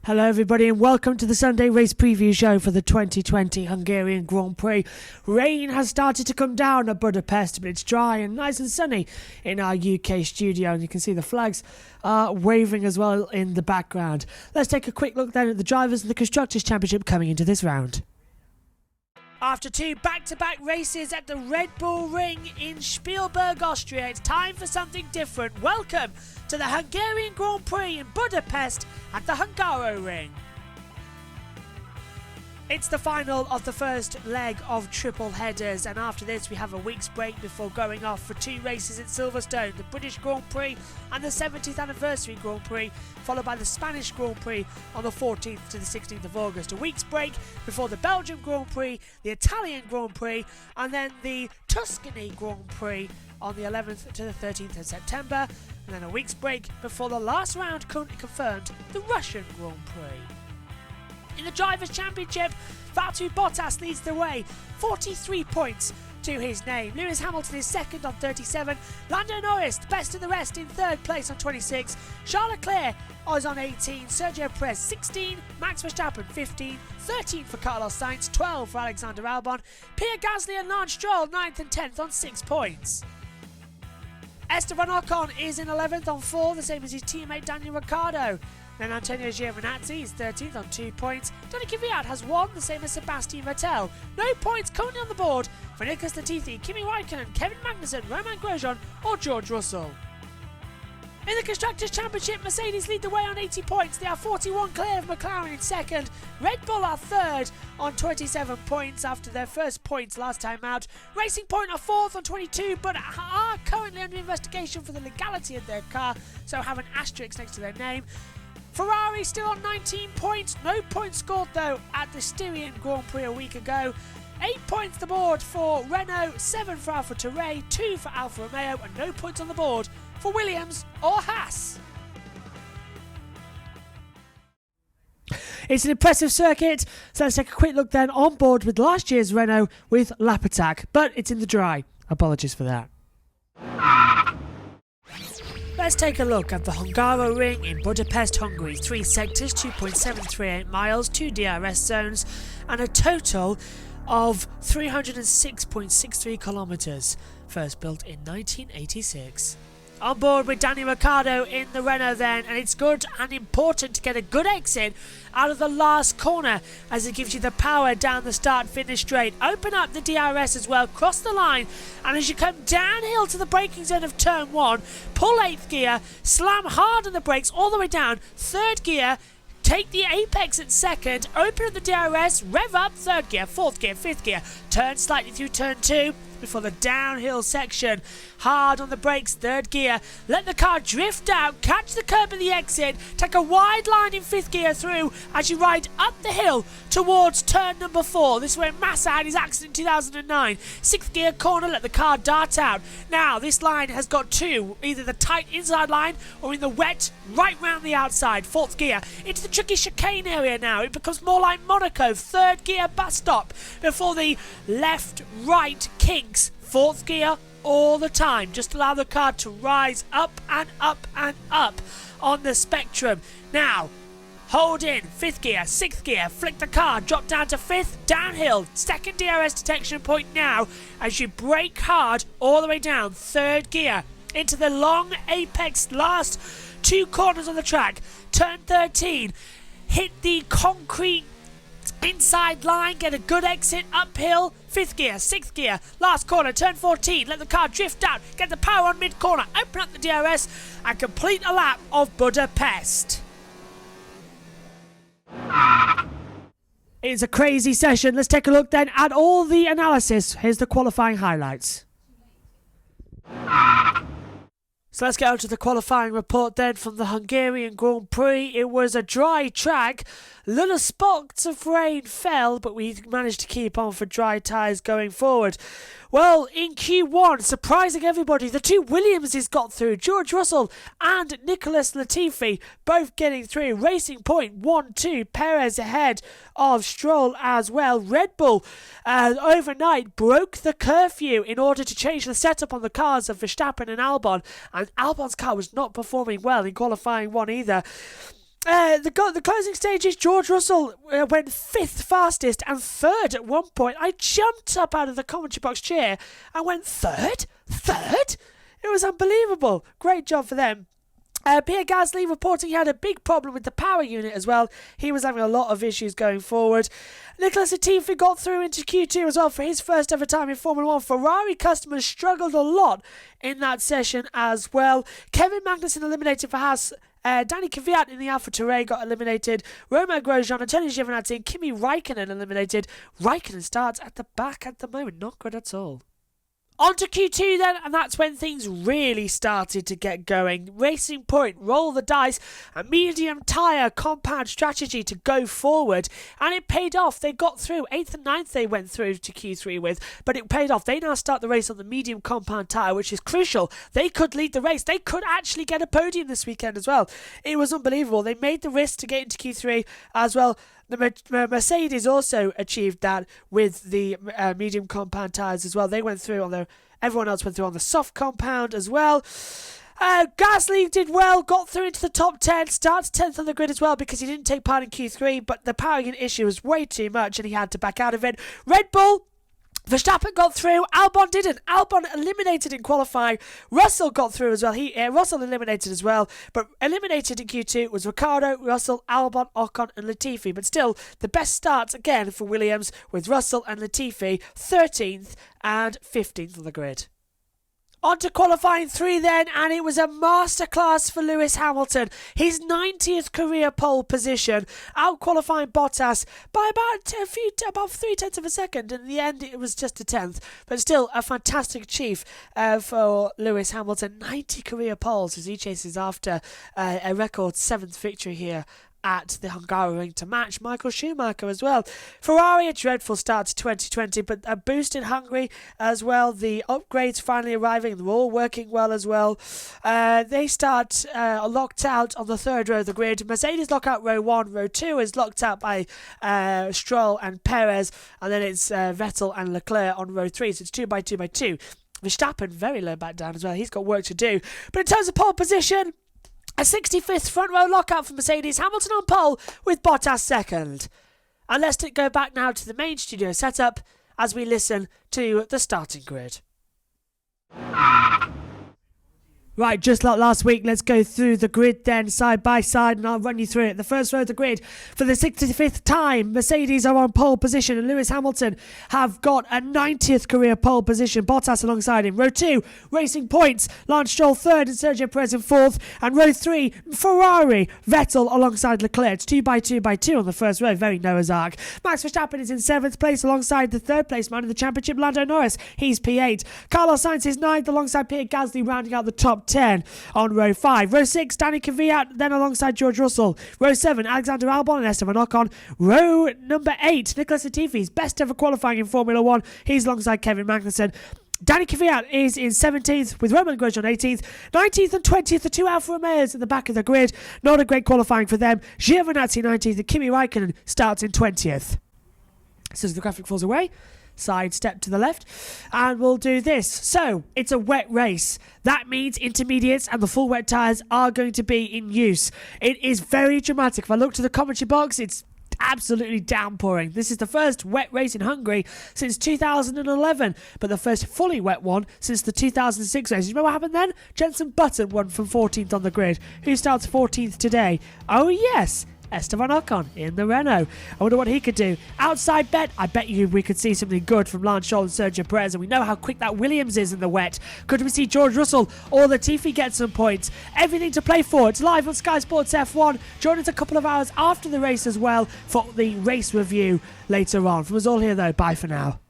Hello everybody and welcome to the Sunday race preview show for the 2020 Hungarian Grand Prix. Rain has started to come down at Budapest, but it's dry and nice and sunny in our UK studio, and you can see the flags waving as well in the background. Let's take a quick look then at the drivers and the Constructors' Championship coming into this round. After two back-to-back races at the Red Bull Ring in Spielberg, Austria, it's time for something different. Welcome to the Hungarian Grand Prix in Budapest at the Hungaroring. It's the final of the first leg of triple headers, and after this we have a week's break before going off for two races at Silverstone, the British Grand Prix and the 70th anniversary Grand Prix, followed by the Spanish Grand Prix on the 14th to the 16th of August. A week's break before the Belgian Grand Prix, the Italian Grand Prix, and then the Tuscany Grand Prix on the 11th to the 13th of September, and then a week's break before the last round currently confirmed, the Russian Grand Prix. In the Drivers' Championship, Valtteri Bottas leads the way, 43 points to his name. Lewis Hamilton is second on 37, Lando Norris, best of the rest, in third place on 26, Charles Leclerc is on 18, Sergio Perez 16, Max Verstappen 15, 13 for Carlos Sainz, 12 for Alexander Albon, Pierre Gasly and Lance Stroll 9th and 10th on 6 points. Esteban Ocon is in 11th on 4, the same as his teammate Daniel Ricciardo. Then Antonio Giovinazzi is 13th on 2 points. Danny Kvyat has 1, the same as Sebastian Vettel. No points currently on the board for Nicholas Latifi, Kimi Raikkonen, Kevin Magnussen, Romain Grosjean or George Russell. In the Constructors' Championship, Mercedes lead the way on 80 points. They are 41 clear of McLaren in second. Red Bull are third on 27 points after their first points last time out. Racing Point are fourth on 22, but are currently under investigation for the legality of their car, so have an asterisk next to their name. Ferrari still on 19 points. No points scored though at the Styrian Grand Prix a week ago. 8 points the board for Renault, 7 for AlphaTauri, 2 for Alfa Romeo, and no points on the board for Williams or Haas. It's an impressive circuit, so let's take a quick look then on board with last year's Renault with lap attack, but it's in the dry. Apologies for that. Let's take a look at the Hungaroring in Budapest, Hungary. 3 sectors, 2.738 miles, 2 DRS zones, and a total of 306.63 kilometres. First built in 1986. On board with Danny Ricciardo in the Renault then, and it's good and important to get a good exit out of the last corner as it gives you the power down the start-finish straight. Open up the DRS as well, cross the line, and as you come downhill to the braking zone of turn 1, pull 8th gear, slam hard on the brakes all the way down, 3rd gear, take the apex at 2nd, open up the DRS, rev up 3rd gear, 4th gear, 5th gear, turn slightly through turn 2 before the downhill section, hard on the brakes, 3rd gear, let the car drift out, catch the curb at the exit, take a wide line in 5th gear through as you ride up the hill towards turn number 4. This is where Massa had his accident in 2009. 6th gear corner, let the car dart out. Now this line has got 2, either the tight inside line or in the wet right round the outside. 4th gear into the tricky chicane area now. It becomes more like Monaco. 3rd gear bus stop before the left right kinks. 4th gear all the time. Just allow the car to rise up and up and up on the spectrum. Now hold in 5th gear, 6th gear, flick the car, drop down to 5th, downhill, 2nd DRS detection point now as you brake hard all the way down. 3rd gear into the long apex last 2 corners on the track. Turn 13, hit the concrete inside line, get a good exit uphill. 5th gear, 6th gear, last corner, turn 14, let the car drift out, get the power on mid corner, open up the DRS and complete a lap of Budapest. It's a crazy session. Let's take a look then at all the analysis. Here's the qualifying highlights. So let's get on to the qualifying report then from the Hungarian Grand Prix. It was a dry track. Little spots of rain fell, but we managed to keep on for dry tyres going forward. Well, in Q1, surprising everybody, the 2 Williamses got through. George Russell and Nicholas Latifi both getting through. Racing Point 1-2, Perez ahead of Stroll as well. Red Bull overnight broke the curfew in order to change the setup on the cars of Verstappen and Albon, and Albon's car was not performing well in qualifying 1 either. The closing stages, George Russell went 5th fastest and 3rd at one point. I jumped up out of the commentary box chair and went 3rd? 3rd? It was unbelievable. Great job for them. Pierre Gasly reporting he had a big problem with the power unit as well. He was having a lot of issues going forward. Nicholas Latifi got through into Q2 as well for his first ever time in Formula 1. Ferrari customers struggled a lot in that session as well. Kevin Magnussen eliminated for Haas. Danny Kvyat in the AlphaTauri got eliminated. Romain Grosjean, Antonio Giovinazzi and Kimi Raikkonen eliminated. Raikkonen starts at the back at the moment. Not good at all. On to Q2 then, and that's when things really started to get going. Racing Point, roll the dice, a medium tyre compound strategy to go forward, and it paid off. They got through. 8th and 9th they went through to Q3 with, but it paid off. They now start the race on the medium compound tyre, which is crucial. They could lead the race. They could actually get a podium this weekend as well. It was unbelievable. They made the risk to get into Q3 as well. The Mercedes also achieved that with the medium compound tyres as well. They went through on everyone else went through on the soft compound as well. Gasly did well, got through into the top 10, starts 10th on the grid as well because he didn't take part in Q3, but the power unit issue was way too much and he had to back out of it. Red Bull, Verstappen got through, Albon didn't. Albon eliminated in qualifying. Russell got through as well. Russell eliminated as well, but eliminated in Q2 was Ricciardo, Russell, Albon, Ocon and Latifi. But still, the best starts again for Williams with Russell and Latifi 13th and 15th on the grid. On to qualifying 3 then, and it was a masterclass for Lewis Hamilton. His 90th career pole position, out-qualifying Bottas by about 3/10 of a second. In the end, it was just a 10th, but still a fantastic achieve for Lewis Hamilton. 90 career poles as he chases after a record 7th victory here at the Hungarian to match Michael Schumacher as well. Ferrari, a dreadful start to 2020, but a boost in Hungary as well. The upgrades finally arriving, they're all working well as well. They start locked out on the 3rd row of the grid. Mercedes lock out row 1, row 2 is locked out by Stroll and Perez, and then it's Vettel and Leclerc on row 3, so it's 2 by 2 by 2. Verstappen very low back down as well, he's got work to do. But in terms of pole position, a 65th front row lockout for Mercedes, Hamilton on pole with Bottas second. And let's go back now to the main studio setup as we listen to the starting grid. Right, just like last week, let's go through the grid then, side by side, and I'll run you through it. The first row of the grid, for the 65th time, Mercedes are on pole position, and Lewis Hamilton have got a 90th career pole position, Bottas alongside him. Row 2, Racing Points, Lance Stroll 3rd and Sergio Perez in 4th, and row 3, Ferrari, Vettel alongside Leclerc. It's 2 by 2 by 2 on the first row, very Noah's Ark. Max Verstappen is in 7th place alongside the 3rd place man in the championship, Lando Norris. He's P8. Carlos Sainz is 9th alongside Pierre Gasly, rounding out the top 10 on row 5. Row 6, Danny Kvyat, then alongside George Russell. Row 7, Alexander Albon and Esteban Ocon. Row number 8, Nicholas Latifi's best ever qualifying in Formula 1. He's alongside Kevin Magnussen. Danny Kvyat is in 17th with Romain Grosjean 18th. 19th and 20th, the 2 Alfa Romeos at the back of the grid. Not a great qualifying for them. Giovinazzi 19th and Kimi Raikkonen starts in 20th. So as the graphic falls away, side step to the left, and we'll do this. So it's a wet race. That means intermediates and the full wet tyres are going to be in use. It is very dramatic. If I look to the commentary box, it's absolutely downpouring. This is the first wet race in Hungary since 2011, but the first fully wet one since the 2006 race. You remember what happened then? Jenson Button won from 14th on the grid. Who starts 14th today? Oh yes, Esteban Ocon in the Renault. I wonder what he could do. Outside bet, I bet you we could see something good from Lance Stroll and Sergio Perez, and we know how quick that Williams is in the wet. Could we see George Russell or Latifi get some points? Everything to play for. It's live on Sky Sports F1. Join us a couple of hours after the race as well for the race review later on. From us all here though, bye for now.